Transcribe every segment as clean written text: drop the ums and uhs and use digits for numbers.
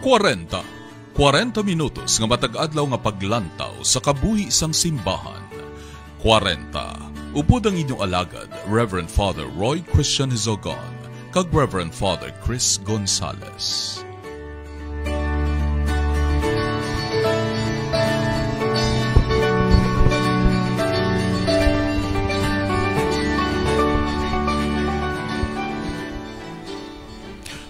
40 minutos nga matag adlaw nga paglantaw sa kabuhi sang simbahan. 40 upod ang inyong alagad, Reverend Father Roy Christian Hizogon, kag Reverend Father Chris Gonzales.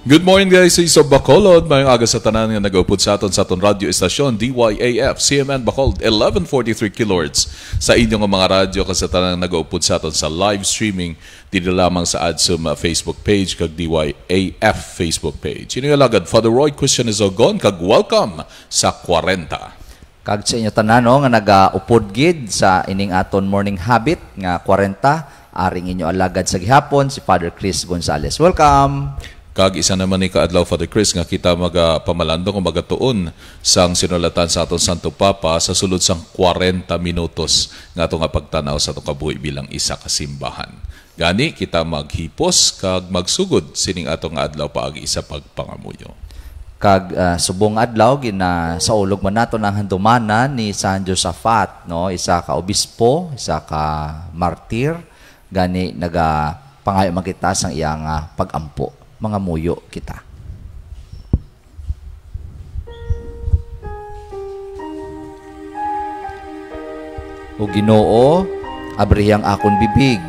Good morning guys, sa Bacolod. Mayong aga sa tanan nga nag-upod sa aton radio estasyon DYAF CMN Bacolod 1143 kHz sa inyong mga radyo kasi sa tanan nga nag-upod sa aton sa live streaming dito lamang sa ADSUM Facebook page kag DYAF Facebook page. Inyong alagad Father Roy Christian Hizogon kag welcome sa 40. Kag sa inyo tanan nga nag-upod gid sa ining aton morning habit nga 40 aring inyo alagad sa gihapon si Father Chris Gonzales. Welcome. Kag isa naman ni kaadlaw Father Chris nga kita magapamalandong o magatuon sang sinulatan sa aton Santo Papa sa sulod sang 40 minutos nga ato nga pagtanaw sa atong kabuhi bilang isa ka simbahan. Gani kita maghipos kag magsugod sining atong adlaw paagi isa pagpangamuyo. Kag subong adlaw gina sa ulog man nato ang handumanan ni San Josaphat, no, isa ka obispo, isa ka martir, gani pangayo man kita sang iyang pagampo. Mga muyo kita. O Ginoo, abrihang akon bibig.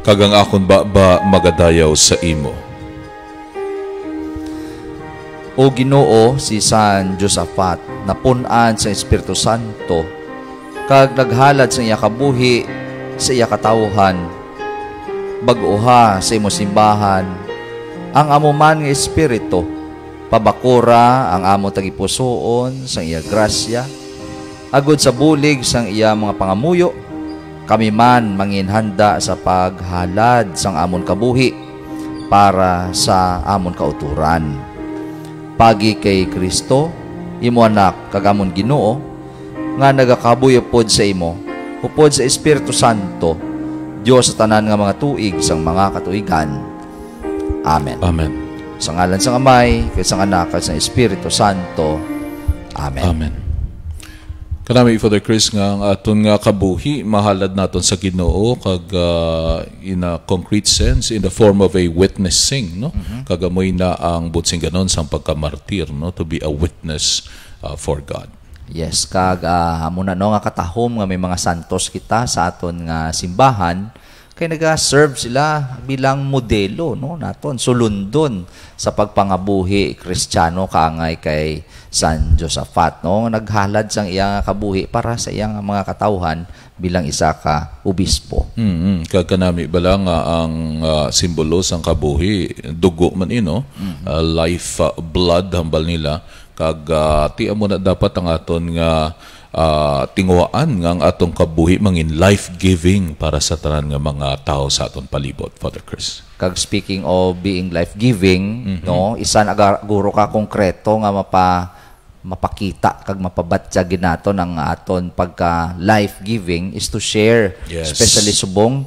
Kagang akon ba magadayaw sa imo. O Ginoo, si San Josaphat, napunan sa Espiritu Santo, kag naghalad sa iya kabuhi, sa iya katawhan, bag-oha sa imo simbahan, ang amo man nga espiritu, pabakura ang amo tagipusoon sang iya grasya, agod sa bulig sang iya mga pangamuyo, kami man manginhanda sa paghalad sang amon kabuhi para sa amon kauturan. Pagi kay Kristo, imo anak kag amon Ginoo, nga nagakabuyo pod sa imo, upod sa Espiritu Santo, Diyos sa tanan nga mga tuig sang mga katuigan. Amen. Amen. Sa ngalan sang Amay, kay sang Anak, kay sang Espiritu Santo. Amen. Amen. Kanami Father Chris nga ang aton nga kabuhi mahalad naton sa Ginoo kag in a concrete sense in the form of a witnessing, no? Kagamoy na ang butsing ganon sang pagkamartir, no, to be a witness for God. Yes, kag muna no nga katahom nga may mga santos kita sa aton nga simbahan kay naga-serve sila bilang modelo, no, naton sulundon sa pagpangabuhi Kristiyano kaangay kay San Josaphat, no, naghalad sang iyang kabuhi para sa iyang mga katawhan bilang isa ka obispo. Kag kanami bala nga ang simbolo sang kabuhi dugo man ino, life blood hambal nila. Kag tiyan mo na dapat ang aton nga tinguhaan nga ang atong kabuhi mangin life-giving para sa tanan nga mga tao sa aton palibot, Father Chris. Kag speaking of being life-giving, no, isa naguro ka konkreto nga mapakita kag mapabatya ginato ng aton pagka life-giving is to share. Yes. Especially subong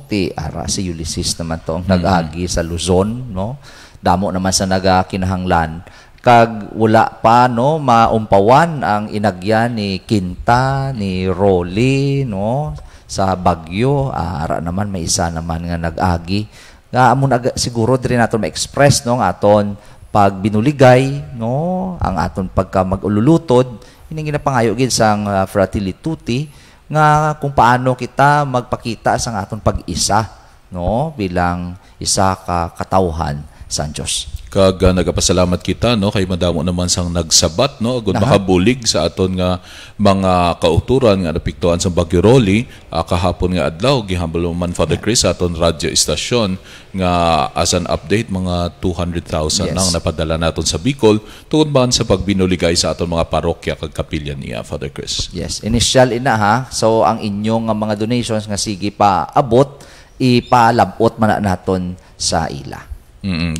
si Ulysses naman to ang nag-agi sa Luzon, no. Damo naman sa nagakinahanglan. Kag wala pa, no, maumpawan ang inagyan ni Quinta, ni Rolly, no, sa Bagyo. Ara naman may isa naman nga nag-agi. Nga amon siguro diri naton ma-express, no, nga aton pag binuligay, no, ang aton pagka mag-ululutod, ining ginapangayo gid sang Fratelli Tutti nga kung paano kita magpakita sang aton pag-isa, no, bilang isa ka katawhan sa Dios. Kag nagapasalamat kita, no, kay madamo naman sang nagsabat, no, agud makabulig sa aton nga mga kauturan nga napiktuan sa Bagyo Rolly kahapon nga adlaw gihambal man Father Chris sa aton radio estasyon nga as an update mga 200,000 nang napadala naton sa Bicol tungod man sa pagbinuligay sa aton mga parokya kag kapilya niya, Father Chris. Yes, initial ina ha. So ang inyong mga donations nga sige pa abot ipalabot man naton sa ila.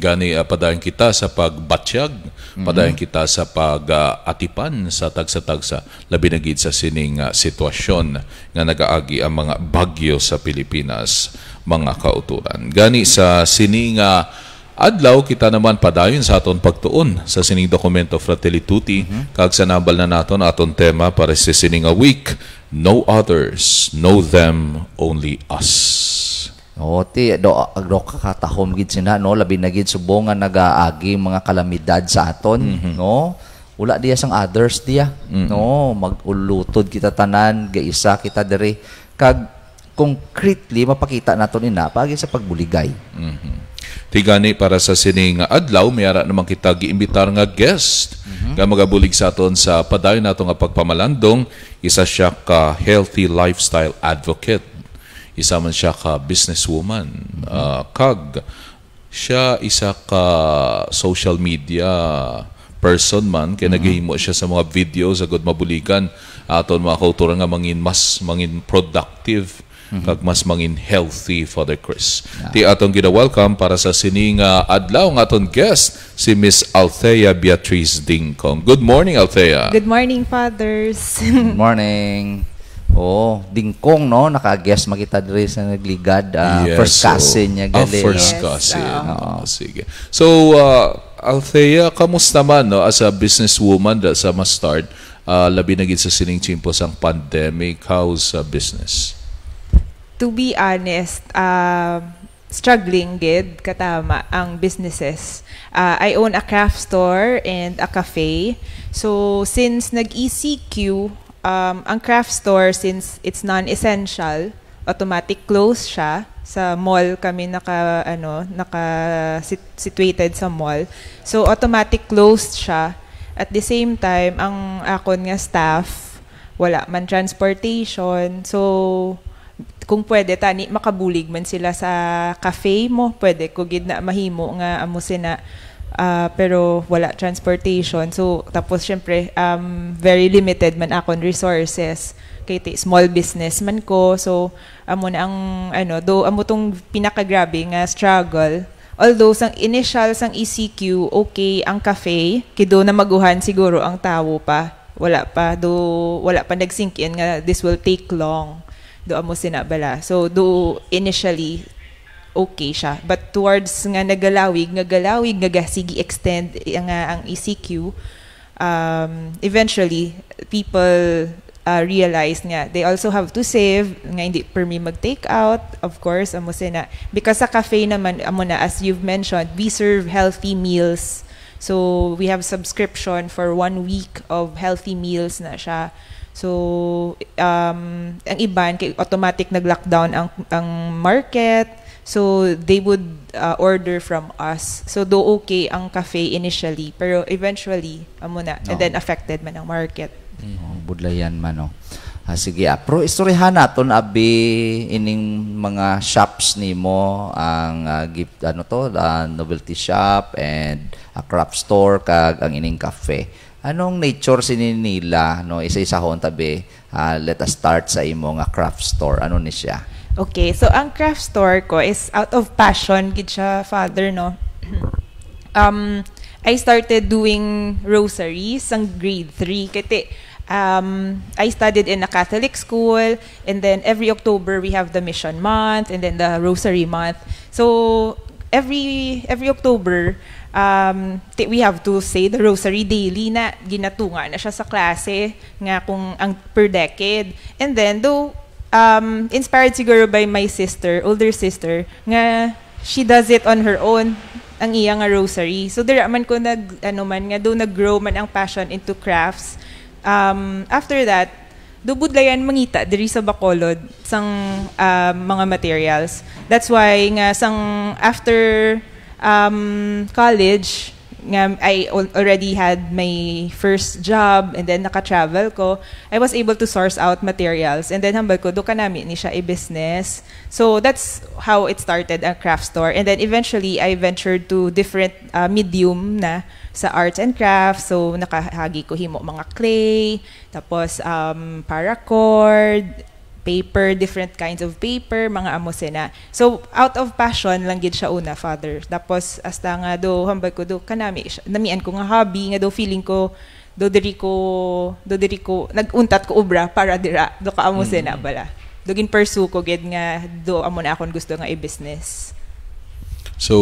Gani padayon kita sa pagbatsyag, padayon kita sa pag-atipan sa tagsa-tagsa, labi na gid sa sining sitwasyon nga nagaagi ang mga bagyo sa Pilipinas, mga kauturan. Gani sa sining adlaw kita naman padayon sa aton pagtuon sa sining dokumento Fratelli Tutti kag sa nabal na naton aton tema para sa sining a week, know others, know them, only us. Do kakatahom gid sina no, labi na gid subong nga nagaagi mga kalamidad sa aton no. Wala diya sang others diya no, magulutod kita tanan, gaisa kita diri kag concretely mapakita naton ina pagi sa pagbuligay. Tigani para sa sining adlaw mayara naman kita giimbitar nga guest nga magabulig sa aton sa padayon nato nga pagpamalandong. Isa siya ka healthy lifestyle advocate, isa man siya ka businesswoman, kag siya isa ka social media person man kay naghihimo siya sa mga videos agud mabuligan aton mga kauturan nga mangin productive kag mas mangin healthy, Father Chris. Ti atong gina-welcome para sa sining adlaw nga aton guest si Miss Althea Beatriz Dingkong. Good morning, Althea. Good morning, Fathers. Good morning. Dingkong no, naka-guest makita diri sa nagligad, first cousin niya gali. First cousin. Sige. So Althea, kamusta man no as a businesswoman sa ma-start labi na gid sa sining chimpo sang pandemic, how's business? To be honest, struggling gid katama ang businesses. I own a craft store and a cafe. So since nag-ECQ, ang craft store, since it's non-essential, automatic close siya. Sa mall kami situated sa mall. So automatic closed siya. At the same time, ang akon nga staff, wala man transportation. So kung pwede tani makabulig man sila sa cafe mo, pwede ko gid na mahimo nga amo sina, pero wala transportation. So tapos syempre very limited man akon resources kay small business man ko. So amo na ang do amo tong pinakagrabe nga struggle. Although sang initial sang ECQ okay ang cafe, kido na maguhan siguro ang tawo pa. Wala pa nag-sink in nga this will take long. Do amo sinabala. So do initially okay siya. But towards nga nagalawig sige extend ang ECQ, eventually people realize nga they also have to save nga hindi per me mag-take out, of course amo sina, because sa cafe naman amo na, as you've mentioned, we serve healthy meals. So we have subscription for 1 week of healthy meals na siya. So ang iban kay automatic nag-lockdown ang market, so they would order from us. So do okay ang cafe initially, pero eventually amo na, and then affected man ang market. Budlayan man no. Sige, pro istoryahan naton abi ining mga shops nimo, ang gift novelty shop and a craft store kag ang ining cafe. Anong nature nila no, isa-isahon tabi. Let us start sa imo nga craft store. Ano ni siya? Okay, so ang craft store ko is out of passion gid siya, Father, no. I started doing rosaries sang grade 3 kay I studied in a Catholic school, and then every October we have the mission month and then the rosary month. So every October we have to say the rosary daily na ginatunga na siya sa klase nga kung ang per decade. And then though inspired siguro by my older sister nga she does it on her own ang iya nga rosary. So dira man ko nag-grow man ang passion into crafts. After that, budlayan mangita diri sa Bacolod sang mga materials. That's why nga sang after college nga I already had my first job, and then naka-travel ko, I was able to source out materials, and then hambal ko do kanami ni siya business. So that's how it started ang craft store, and then eventually I ventured to different medium na sa arts and crafts. So nakahagi ko himo mga clay, tapos paracord, paper, different kinds of paper, mga amosena. So out of passion lang gid siya una, Father. Tapos hasta nga do hambal ko do kanami namian ko nga hobby nga do feeling ko do diri ko naguntat ko obra para dira do ka amosena bala. Do gin pursue ko gid nga do amo na akon gusto nga i-business. So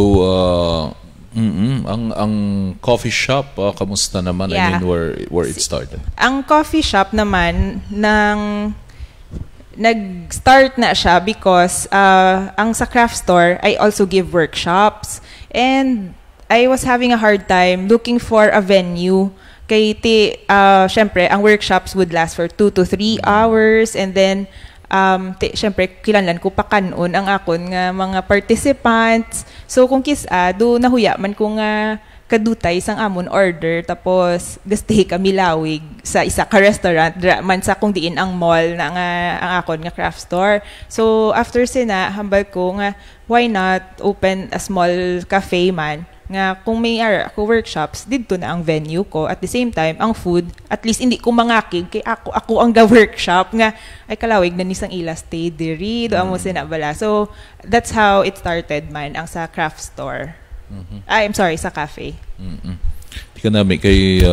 Ang coffee shop, kamusta naman? Yeah. I mean, where it started? Ang coffee shop naman, nag-start na siya because ang sa craft store, I also give workshops. And I was having a hard time looking for a venue. Kay syempre, ang workshops would last for 2 to 3 hours. And then, syempre, kilanlan ko pa kanon ang akon nga mga participants. So, kung do nahuya man ko nga kadutay sang amon order tapos gastay kami lawig sa isa ka restaurant man sa kung diin ang mall na nga ang akon nga craft store. So after sina hambal ko nga why not open a small cafe man nga kung may ako workshops didto na ang venue ko at the same time ang food at least hindi ko mangakig kay ako ang workshop nga ay kalawig na nisang ila stay diri do amo sina bala. So that's how it started man ang sa craft store. I'm sorry, sa cafe. Di ka namin kay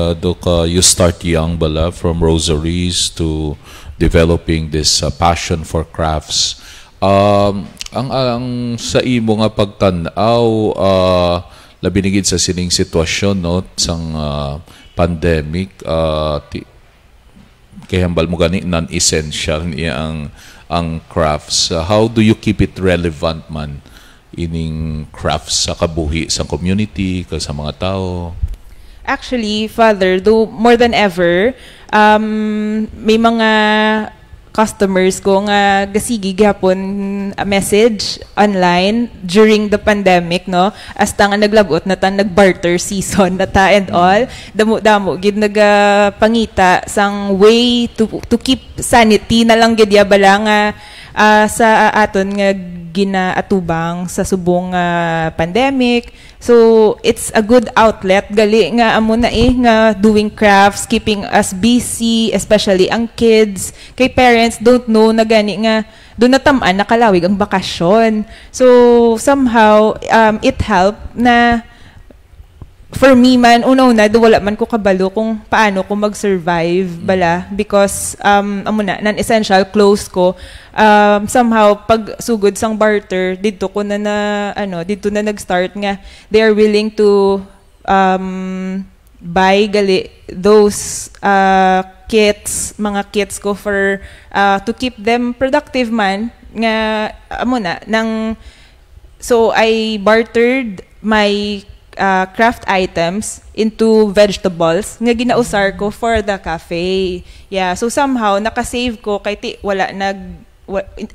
you start young bala from rosaries to developing this passion for crafts. Ang sa imo nga pagtan-aw labinigid sa sining sitwasyon no sang pandemic kay hambal mo gani non-essential niya ang crafts. How do you keep it relevant man? Ining crafts sa kabuhi sa community sa mga tao? Actually, Father, though more than ever, may mga customers ko nga gasigi gihapon a message online during the pandemic, no? Hasta nga naglagot na ta nag-barter season na ta and all. Damo gid nagapangita sang way to keep sanity na lang gid ya bala nga sa aton nga ginaatubang sa subong pandemic. So it's a good outlet gali nga amo na nga doing crafts, keeping us busy, especially ang kids. Kay parents don't know na gani nga doon natamaan nakalawig ang bakasyon. So somehow it helped na for me man, una-una, wala man ko kabalo kung paano ko mag-survive bala because amo na non-essential clothes ko somehow pag sugod sang barter dito ko na dito na nag-start nga they are willing to buy gali those mga kits ko for to keep them productive man nga amo na so I bartered my craft items into vegetables nga ginausar ko for the cafe. Yeah, so somehow nakasave ko kay wala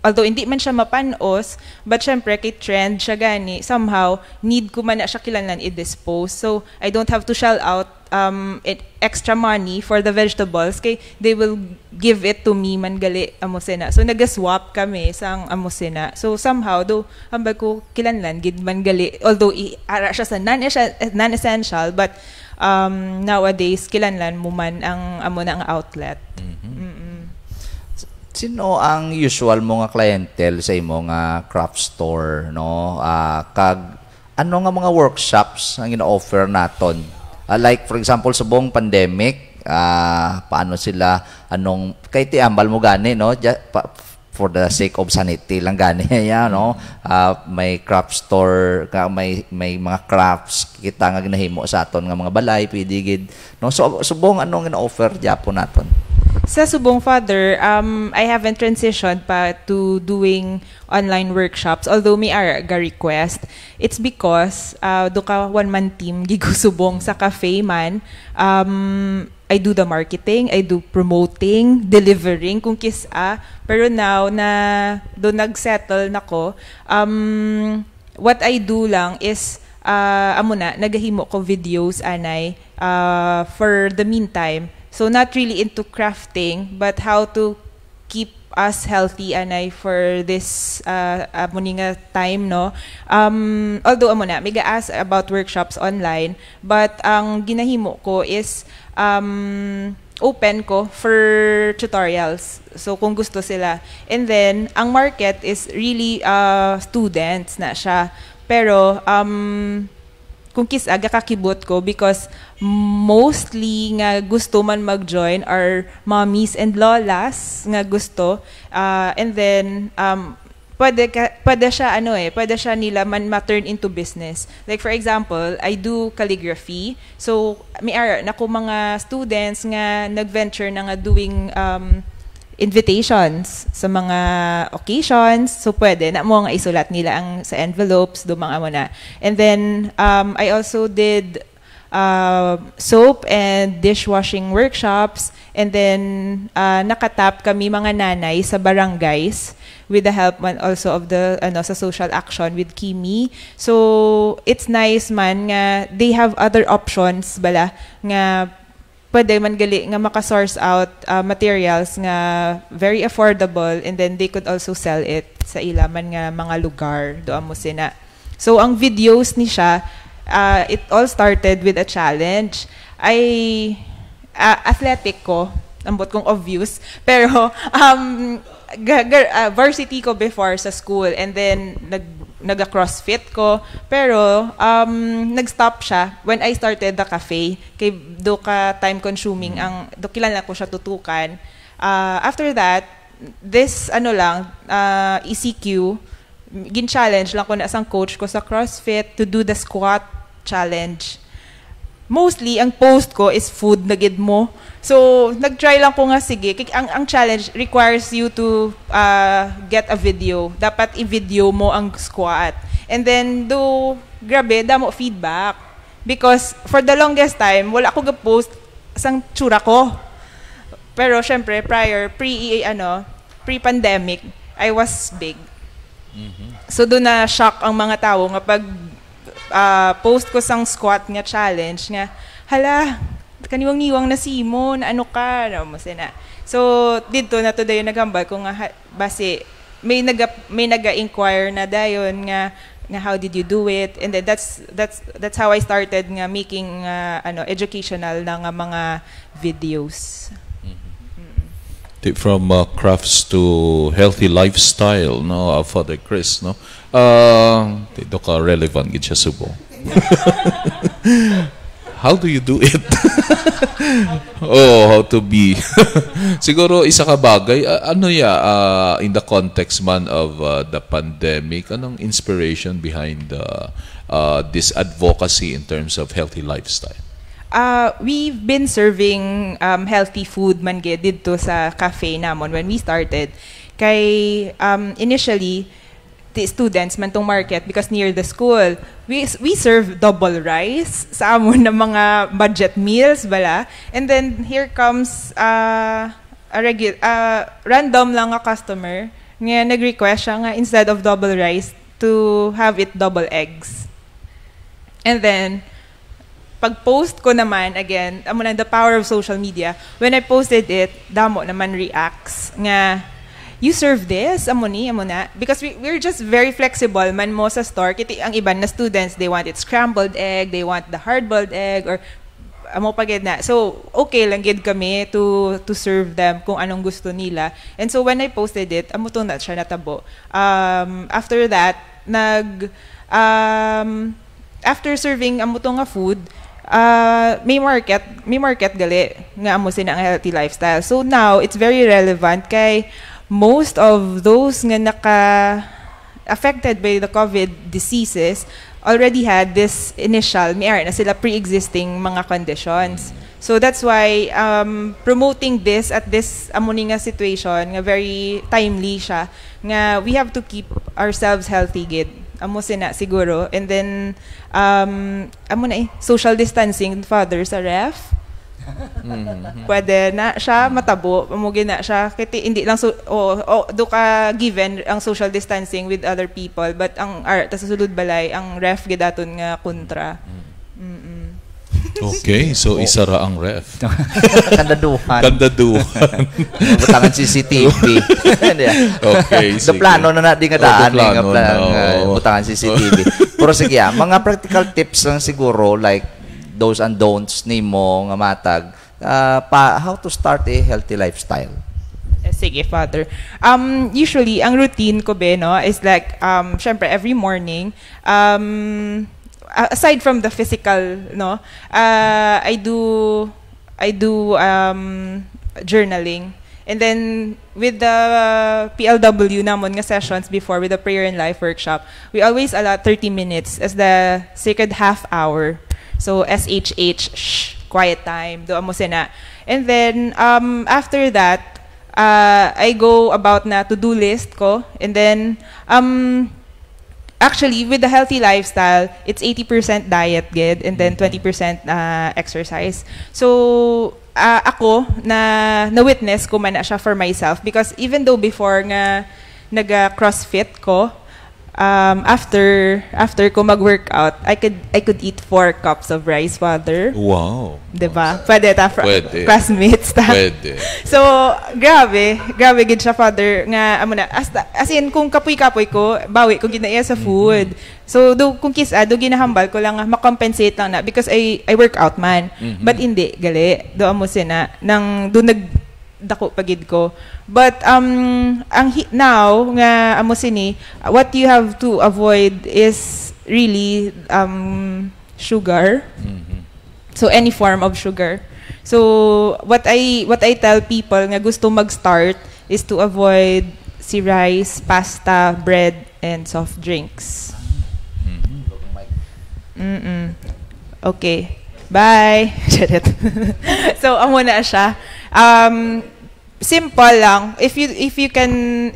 although hindi man siya mapanos, but syempre kay trend siya gani, somehow need ko man na siya kilanlan i-dispose. So I don't have to shell out extra money for the vegetables kay they will give it to me man gali amosena. So nagaswap kami sang amosena. So somehow do hambal ko kilanlan gid man gali, although ara siya sa non-essential, but nowadays kilanlan mo man ang amo na ang outlet. Sino ang usual mo nga clientele sa imo nga craft store, no? Kag ano nga mga workshops ang ina-offer naton? Like for example sa buong pandemic, paano sila kay tiambal mo gani, no? For the sake of sanity lang gani ya, no? May craft store, may mga crafts kita nga ginahimo sa aton nga mga balay pwede gid, no? So subong anong ina-offer gyapon naton? Sa subong, Father, I haven't transitioned pa to doing online workshops, although may ga request. It's because do ka one-man team gigusubong sa cafe man. I do the marketing, I do promoting, delivering kung pero now na do nagsettle nako, what I do lang is nagahimo ko videos anay for the meantime. So not really into crafting, but how to keep us healthy anay for this muninga time, no? Although may ga-ask about workshops online, but ang ginahimo ko is open ko for tutorials. So kung gusto sila. And then ang market is really students na siya. Pero kung kakibot ko because mostly nga gusto man mag-join are mommies and lolas nga gusto. And then pwede siya pwede siya nila ma-turn into business. Like for example, I do calligraphy. So may nako mga students nga nag-venture na nga doing invitations sa mga occasions. So pwede na mo nga isulat nila ang sa envelopes do mga mo na. And then I also did soap and dishwashing workshops, and then nakatap kami mga nanay sa barangays with the help man also of the sa social action with Kimi. So it's nice man nga they have other options bala nga pwede man gali nga maka-source out materials nga very affordable, and then they could also sell it sa ilaman nga mga lugar do amo sina. So ang videos ni siya, it all started with a challenge. Athletic ko, ambot kong obvious, pero varsity ko before sa school, and then nag-CrossFit ko, pero nag-stop siya when I started the cafe. Kay do ka time consuming do kilala ko siya tutukan. After that, this ECQ gin-challenge lang ko na isang coach ko sa CrossFit to do the squat challenge. Mostly ang post ko is food na gid mo. So nag-try lang ko nga sige. Ang challenge requires you to get a video. Dapat i-video mo ang squat. And then grabe damo feedback. Because for the longest time wala ako ga-post sang tsura ko. Pero syempre pre-pandemic, I was big. So doon na shock ang mga tao nga pag post ko sang squat nga challenge nga hala kaniwang-niwang na Simon ano ka na. So dito na today nagambal ko nga base may naga-inquire na dayon nga how did you do it, and then that's how I started nga making educational na nga mga videos. From crafts to healthy lifestyle, no, Father Chris, no. Dito ka relevant gid siya subo. How do you do it? How to be. Siguro isa ka bagay, in the context man of the pandemic, anong inspiration behind this advocacy in terms of healthy lifestyle? We've been serving healthy food man gid dito sa cafe namon when we started. Kay initially the students man tong market because near the school we serve double rice sa amon na mga budget meals bala, and then here comes random lang a customer nga nag-request siya nga instead of double rice to have it double eggs. And then pag-post ko naman, again, amo na the power of social media, when I posted it, damo naman reacts nga, you serve this? Amo na. Because we're just very flexible man mo sa store. Kiti ang iban na students, they want it scrambled egg, they want the hard-boiled egg, or amo pagid na. So, okay lang gid kami to serve them kung anong gusto nila. And so, when I posted it, amo to na siya natabo. After that, after serving amo to nga food, may market gali nga amo sina ang healthy lifestyle. So now it's very relevant kay most of those nga affected by the COVID diseases already had this initial na sila pre-existing mga conditions. So that's why promoting this at this amo ni nga situation nga very timely siya nga we have to keep ourselves healthy gid. Amo sina siguro, and then social distancing father sa ref. Pwede na siya matabo, pamugi na siya kiti hindi lang do ka given ang social distancing with other people, but ang ta sa sulod balay ang ref gidaton nga kontra. Okay, so isa ra ang ref. Kandaduhan. Butangan CCTV. Okay, sige. Plano na di nga daan nga butangan CCTV. Pero sige, mga practical tips lang siguro, like do's and don'ts nimo nga matag how to start a healthy lifestyle. Sige, Father. Usually ang routine ko is like syempre every morning aside from the physical, I do journaling, And then with the PLW namon nga sessions before with the prayer and life workshop, we always allot 30 minutes as the sacred half hour. So SHH, shh, quiet time, do amo sina. And then after that, I go about na to-do list ko, and then actually, with the healthy lifestyle, it's 80% diet gid and then 20% exercise. So, ako, na-witness ko man na siya for myself because even though before nga nag-crossfit ko, after ko mag-workout, I could eat 4 cups of rice, Father. Wow. Diba? Pwede ta, Pwede. classmates ta. Pwede. So, grabe gid siya, Father, nga, amo na, as in, kung kapoy-kapoy ko, bawi ko ginaya sa food. So, kung do ginahambal ko lang, makompensate lang na, because I work out man. But hindi, gali, do amo sina, do nagdako pagid ko. But, now, nga, amo sini, what you have to avoid is really, sugar. So any form of sugar. So what I tell people nga gusto mag-start is to avoid si rice, pasta, bread, and soft drinks. Okay. Bye. So amo na siya. Simple lang. If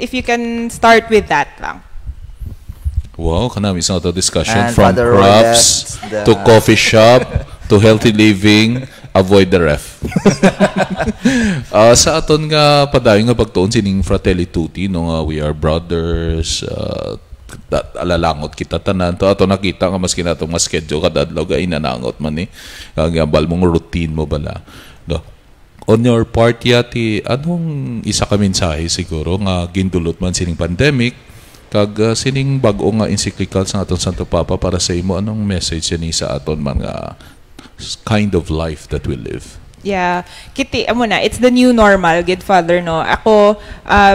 you can start with that lang. Wow, kanami sa ito discussion And from Father crafts Rolet, to coffee shop to healthy living, avoid the ref. Sa aton nga padayon nga pagtuon sining Fratelli Tutti no nga we are brothers, alalangot kita tanan to ato nakita nga maski natong mas schedule kada adlaw ga inanangot man ni nga balmong routine mo bala. No. On your part yati anong isa ka mensahe siguro nga gindulot man sining pandemic kag sining bag-o nga encyclical sa aton Santo Papa para sa imo anong message ni sa aton man nga kind of life that we live? Yeah, kiti amo na, it's the new normal, good Father, no. Ako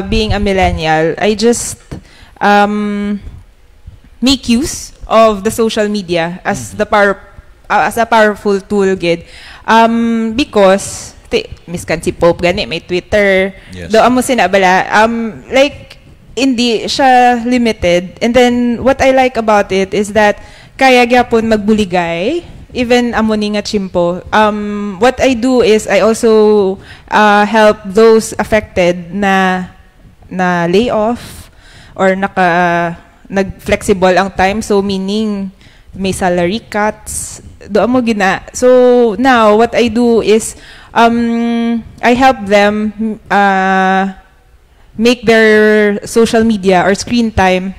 being a millennial, I just make use of the social media as as a powerful tool gid. Because miskan si Pope gani may Twitter. Yes. Do amo sinabala like hindi siya limited. And then, what I like about it is that kaya gyapon magbuligay, even amo ni nga chimpo. What I do is, I also help those affected na lay off or nag-flexible ang time. So, meaning, may salary cuts. Do amo gina. So, now, what I do is, I help them make their social media or screen time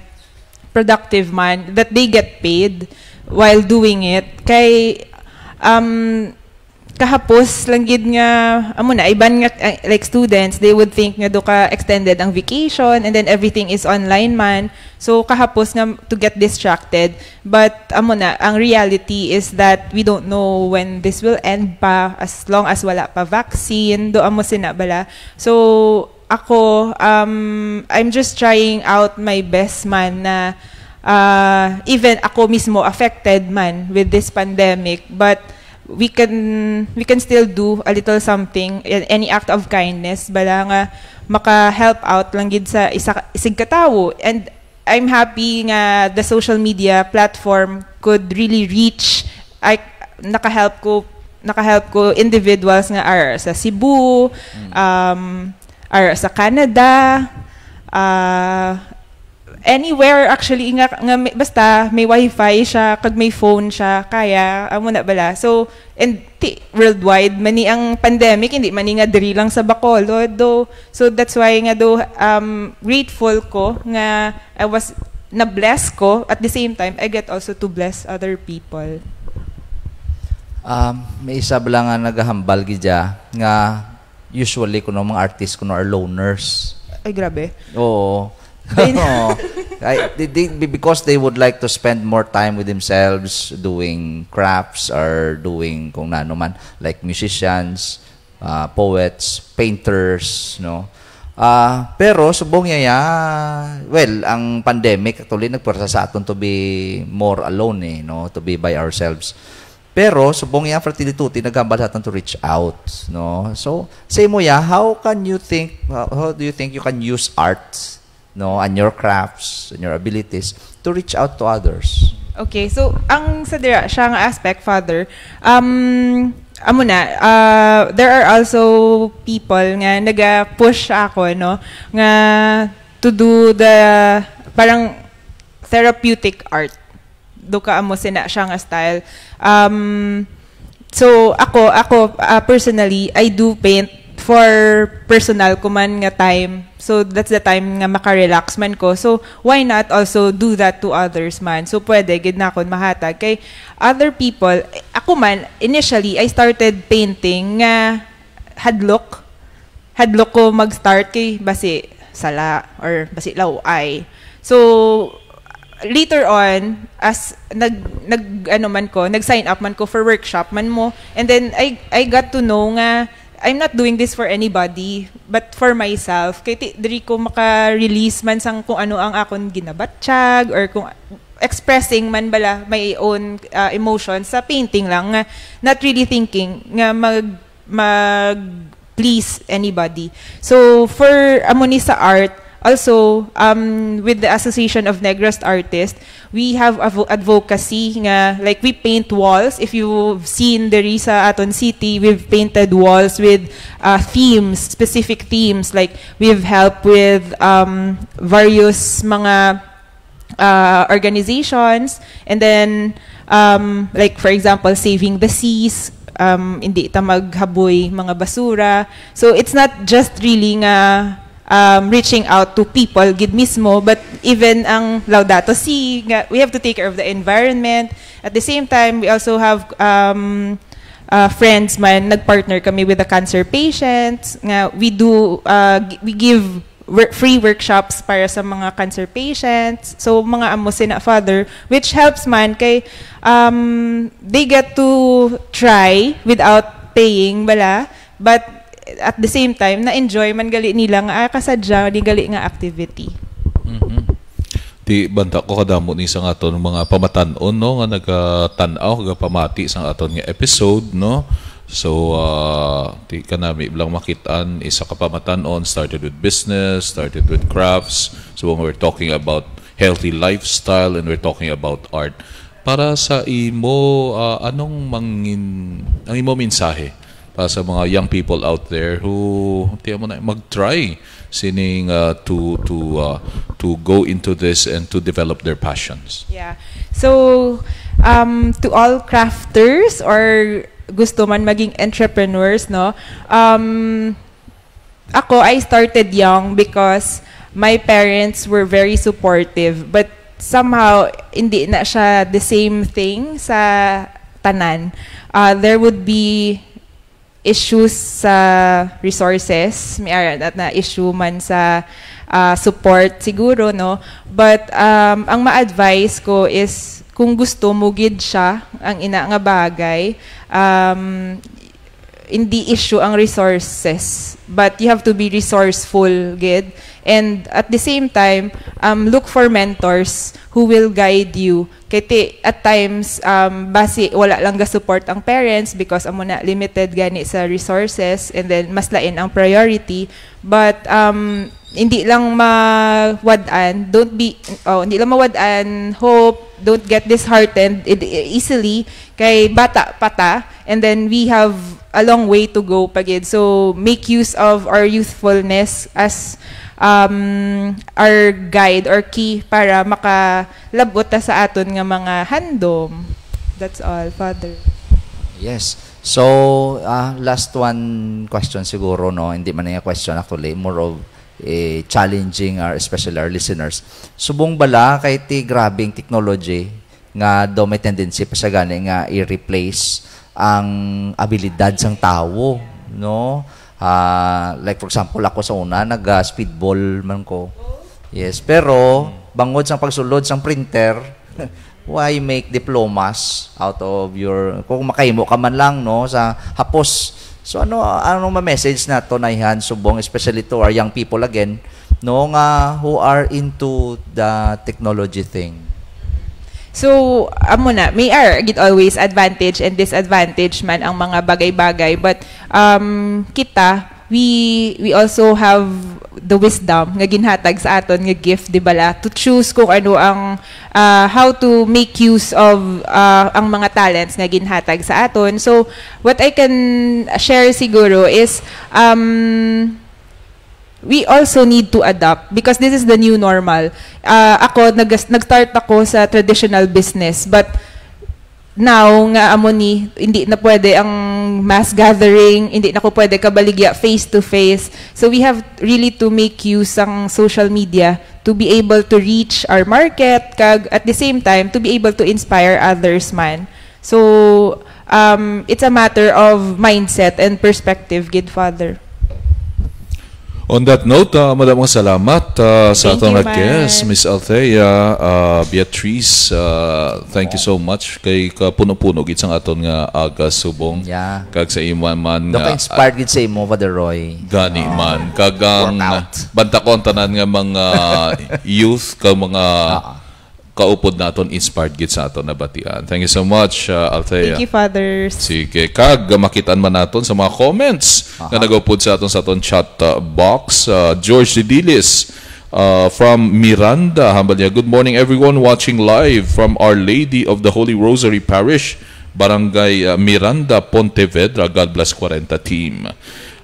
productive man, that they get paid while doing it. Kay kahapos lang gid nga amo na iban nga like students, they would think nga do ka extended ang vacation and then everything is online man. So kahapos nga to get distracted, but amo na ang reality is that we don't know when this will end pa, as long as wala pa vaccine. Do amo sinabala. So ako, I'm just trying out my best man na even ako mismo affected man with this pandemic, but we can still do a little something, any act of kindness bala nga maka-help out lang gid sa isig katawo. And I'm happy nga the social media platform could really reach nakahelp ko individuals nga are sa Cebu, or sa Canada, anywhere actually nga basta may wifi siya kag may phone siya kaya amo na bala. So and worldwide mani ang pandemic, hindi mani nga diri lang sa Bacolod do. So that's why nga do grateful ko nga I was na-bless ko, at the same time I get also to bless other people. May isa bala nga nagahambal gidya nga usually kuno mga artists kuno are loners. Ay grabe. Oo. Because they would like to spend more time with themselves doing crafts or doing kung ano man, like musicians, poets, painters, no. Pero subong niya, well, ang pandemic actually nagpwersa sa aton to be more alone, no, to be by ourselves. Pero subong yang fertility nagambal to reach out, no? So say mo ya, how do you think you can use art, no, and your crafts and your abilities to reach out to others? Okay, so ang sa dira siyang aspect, Father, there are also people nga naga-push ako, no, nga to do the parang therapeutic art. Do ka amo sina siya nga style. So ako personally, I do paint for personal ko man nga time. So that's the time nga maka-relax man ko. So why not also do that to others man? So pwede gid na kon mahatag kay other people. Ako man initially I started painting nga hadlok ko mag-start kay basi sala or basi laway. So later on, as nag-sign up man ko for workshop man mo, and then I got to know nga I'm not doing this for anybody, but for myself. Kaya diri ko maka-release man sang kung ano ang akon ginabatsyag or kung expressing man bala my own emotions sa painting lang nga not really thinking nga mag please anybody. So for amoni sa art, also, with the Association of Negros Artists, we have advocacy nga, like we paint walls. If you've seen the sa Aton City, we've painted walls with themes, specific themes. Like we've helped with various mga organizations, and then like for example, saving the seas. Hindi ita maghaboy mga basura. So it's not just really nga reaching out to people gid mismo, but even ang Laudato Si, we have to take care of the environment. At the same time, we also have friends man, nagpartner kami with the cancer patients. We give free workshops para sa mga cancer patients. So mga amo sina Father, which helps man kay they get to try without paying bala, but at the same time, na-enjoy man gali nila nga kasadya, di gali nga activity. Di banta ko kadamo ni sang aton mga pamatan-on, no, nga nagatan-aw kaga pamati sang aton nga episode, no. So di kanami lang makitaan isa ka pamatan-on, started with business, started with crafts. So when we're talking about healthy lifestyle and we're talking about art, para sa imo anong ang imo mensahe para sa mga young people out there who tiyan mo na mag-try sining to go into this and to develop their passions. Yeah. So to all crafters or gusto man maging entrepreneurs, no. I started young because my parents were very supportive, but somehow hindi na siya the same thing sa tanan. There would be issues sa resources, may na issue man sa support siguro, no. But ang ma-advise ko is kung gusto mo gid siya ang ina nga bagay, hindi issue ang resources, but you have to be resourceful gid. And at the same time, look for mentors who will guide you. Kaya at times, basi wala lang ga-support ang parents because amo na limited gani sa resources, and then mas lain ang priority. But hindi lang mawadaan, hindi lang mawadaan hope, don't get disheartened easily kay bata pata, and then we have a long way to go pagid. So make use of our youthfulness as our guide or key para makalabot ta sa aton nga mga handom. That's all, Father. Yes. So, last one question siguro, no? Hindi man nga question actually, more of challenging especially our listeners. Subong bala kay ti grabing technology nga daw may tendency pa sa gani nga i-replace ang abilidad sang tao, no? Like for example, ako sa una nag-speedball man ko. Yes, pero bangod sang pagsulod sang printer, why make diplomas out of your, kung makahimo ka man lang, no, sa hapos. So ano ma-message na to naihan subong, especially to our young people again, no, nga who are into the technology thing? So, amo na, may gid always advantage and disadvantage man ang mga bagay-bagay. But kita, we also have the wisdom nga ginhatag sa aton nga gift, di bala, to choose kung ano ang how to make use of ang mga talents nga ginhatag sa aton. So, what I can share siguro is we also need to adapt because this is the new normal. Ako, nag-start ako sa traditional business, but now, nga amo ni, hindi na pwede ang mass gathering, hindi na ko pwede kabaligya face-to-face. So we have really to make use ng social media to be able to reach our market, kag at the same time, to be able to inspire others man. So, it's a matter of mindset and perspective, good Father. On that note, maraming salamat sa Thank atong you, guest, Miss Althea Beatrice. Thank you so much kay kapuno-puno gid sang aton nga aga subong. Yeah. Kag sa iman man Doon ka inspired gid sa imo, Father Roy. gani man kag ang Workout. bantakon tanan nga mga youth kag mga kaupod naton inspired gid sa aton nabatian. Thank you so much, Althea. Thank you, Fathers. Sige, kag makitaan man naton sa mga comments na nag-upod sa aton chat box. George Didilis from Miranda, hambal niya, good morning everyone watching live from Our Lady of the Holy Rosary Parish, Barangay Miranda, Pontevedra. God bless 40 team.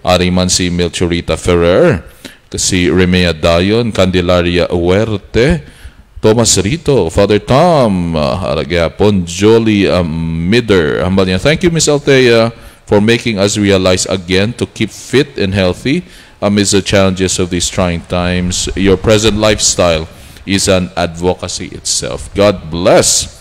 Ari man si Melchorita Ferrer, si Remea Dayon, Candelaria Huerte, Thomas Rito, Father Tom, Aragapon, Jolie Midder. Thank you, Miss Althea, for making us realize again to keep fit and healthy amidst the challenges of these trying times. Your present lifestyle is an advocacy itself. God bless.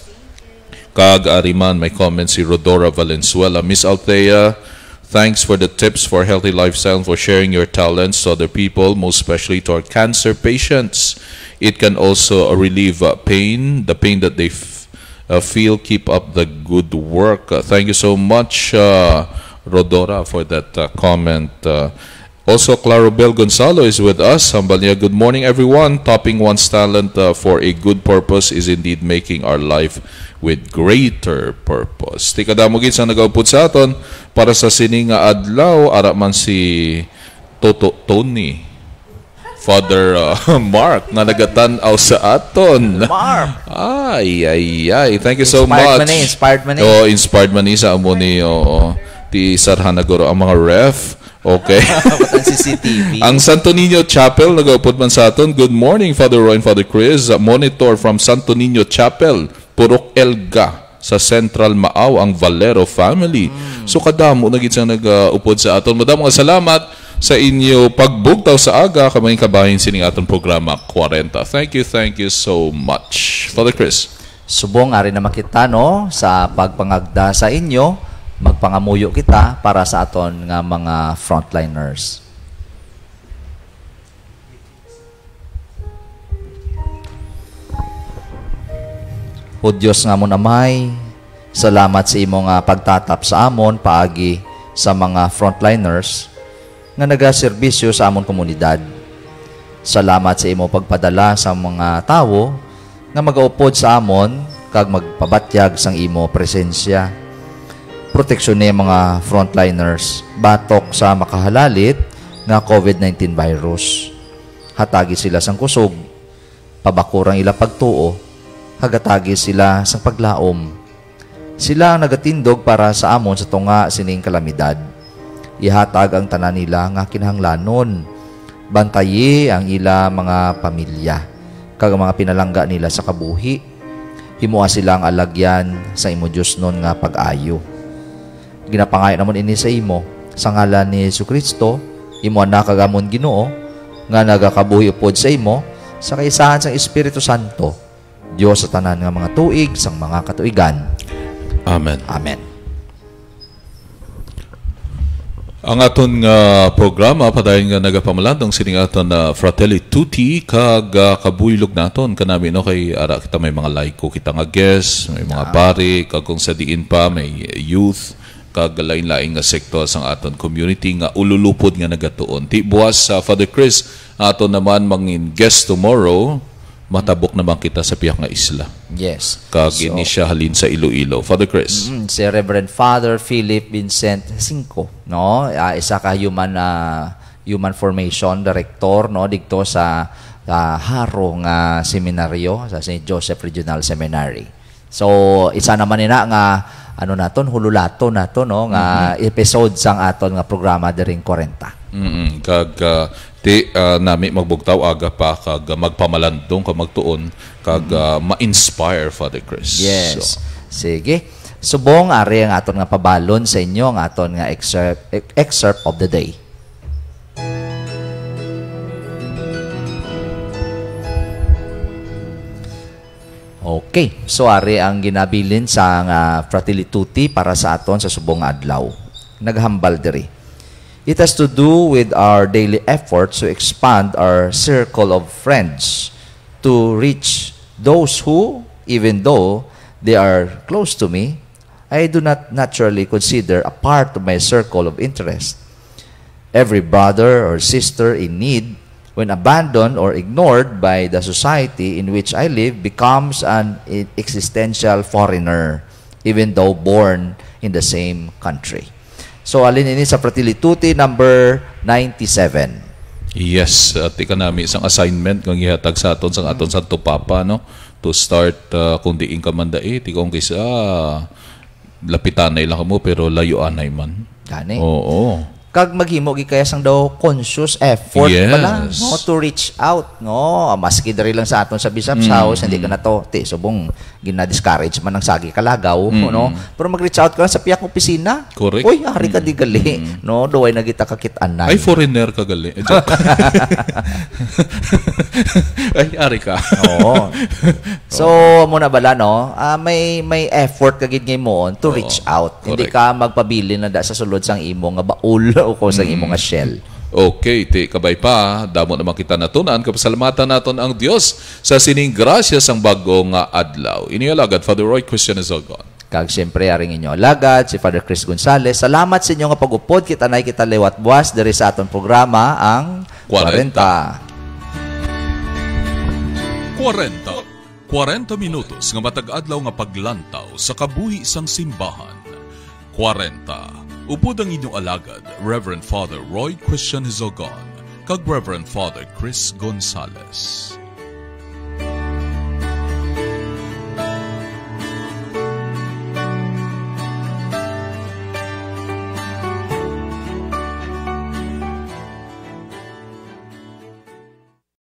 Kag Ariman, may comment si Rodora Valenzuela. Miss Althea, thanks for the tips for healthy lifestyle and for sharing your talents to other people, most especially to our cancer patients. It can also relieve pain, the pain that they feel. Keep up the good work. Thank you so much, Rodora, for that comment. Also, Clarabel Gonzalo is with us. Good morning, everyone. Topping one's talent for a good purpose is indeed making our life with greater purpose. Tikadamugit sa nag-upod sa aton para sa sining adlaw, ara man si Tony. Father Mark na nagatanaw sa aton. Mark! Ay. Thank you so much. Inspired man Inspired man sa amo ni ti Sarhana Goro ang mga ref. Okay. Ang CCTV. Ang Santo Niño Chapel nagaupod man sa aton. Good morning, Father Roy and Father Chris. Monitor from Santo Niño Chapel, Purok Elga sa Central Maaw ang Valero family. So kadamo na gid sang nagaupod sa aton. Madamong salamat sa inyo pagbugtaw sa aga kamay kabahin sining aton programa 40. Thank you so much. Father Chris. Subong ari na makita no sa pagpangagda sa inyo, magpangamuyo kita para sa aton nga mga frontliners. O Diyos nga mo namay, salamat sa imo nga pagtatap sa amon paagi sa mga frontliners nga nagaserbisyo sa amon komunidad. Salamat sa imo pagpadala sa mga tawo nga magaupod sa amon kag magpabatyag sang imo presensya. Proteksyon ni mga frontliners batok sa makahalalit nga COVID-19 virus. Hatagi sila sang kusog, pabakurang ila pagtuo, hagatagi sila sang paglaom. Sila ang nagatindog para sa amon sa tunga sining kalamidad. Ihatag ang tanan nila nga kinahanglanon. Bantayi ang ila mga pamilya kag mga pinalangga nila sa kabuhi. Himuha sila ang alagyan sa imo Dios nun nga pag-ayo. Ginapangayo namon ini sa imo sa ngalan ni Jesucristo, imo anak kag amon Ginoo nga nagakabuhi upod sa imo sa kaisahan sang Espiritu Santo, Dios sa tanan nga mga tuig sang mga katuigan. Amen. Amen. Ang aton nga programa padayon nga nagapamalandong sining aton na Fratelli Tutti kag kabuyilog naton kanami no kay ara kita may mga laiko kita nga guest, may mga pari kag kung sa diin pa may youth kag lain-lain nga sektor sang aton community nga ululupod nga nagatuon. Ti buwas sa Father Chris aton naman mangin guest tomorrow matabok naman kita sa piyak nga isla. Yes. Kag ini siya halin sa Iloilo. Father Chris. Si Reverend Father Philip Vincent Cinco, no? Isa ka human formation director, no, dito sa Haro nga seminaryo sa St. Joseph Regional Seminary. So isa naman nina nga hululato naton, no, nga episode sang aton nga programa diring 40. Kag nami magbugtaw aga pa kag magpamalandong kag magtuon kag ma-inspire, Father Chris. Yes. So, sige. Subong ari ang aton nga pabalon sa inyo ang aton nga excerpt of the day. Okay. So ari ang ginabilin sa Fratelli Tutti para sa aton sa subong adlaw. Naghambal diri. It has to do with our daily efforts to expand our circle of friends to reach those who, even though they are close to me, I do not naturally consider a part of my circle of interest. Every brother or sister in need, when abandoned or ignored by the society in which I live, becomes an existential foreigner, even though born in the same country. So, alin ini sa Fratelli Tutti number 97. yes, at ika nami isang assignment kung ihatag sa aton sa aton Santo Papa, no, to start kung diin ka man dait ikong kisa lapitanay lang mo pero layuanay man. Gani. Oo. Kag maghimo gi kaya sang daw conscious effort Yes. pala, no, to reach out, no, maski diri lang sa aton sa Bishop's House, hindi ka na to subong gina-discourage man ang sagi kalagaw, no, pero mag-reach out ka lang sa piyak opisina. Correct. Uy, hari ka di gali, no, duway na kita kakit-anan. Ay, foreigner ka gali. Ay, ari ka. Oo. So, muna bala, no, may effort kagid ngay mo to reach out. Hindi ka magpabili na da sa sulod sang imo nga baul o ko sang imo nga shell. Okay, kabay pa, damo naman kita natunan, kapasalamatan naton ang Dios sa sining grasya sang bago nga adlaw. Inialagad, Father Roy Christian Izogon. Kag siyempre aring inyo alagad, si Father Chris Gonzales. Salamat sa inyo nga pag-upod, kita na kita lewat buwas diri sa aton programa, ang 40 minutos nga matag adlaw nga paglantaw sa kabuhi sang simbahan. 40. Upod ang inyong alagad, Reverend Father Roy Christian Hizogon, kag Reverend Father Chris Gonzales.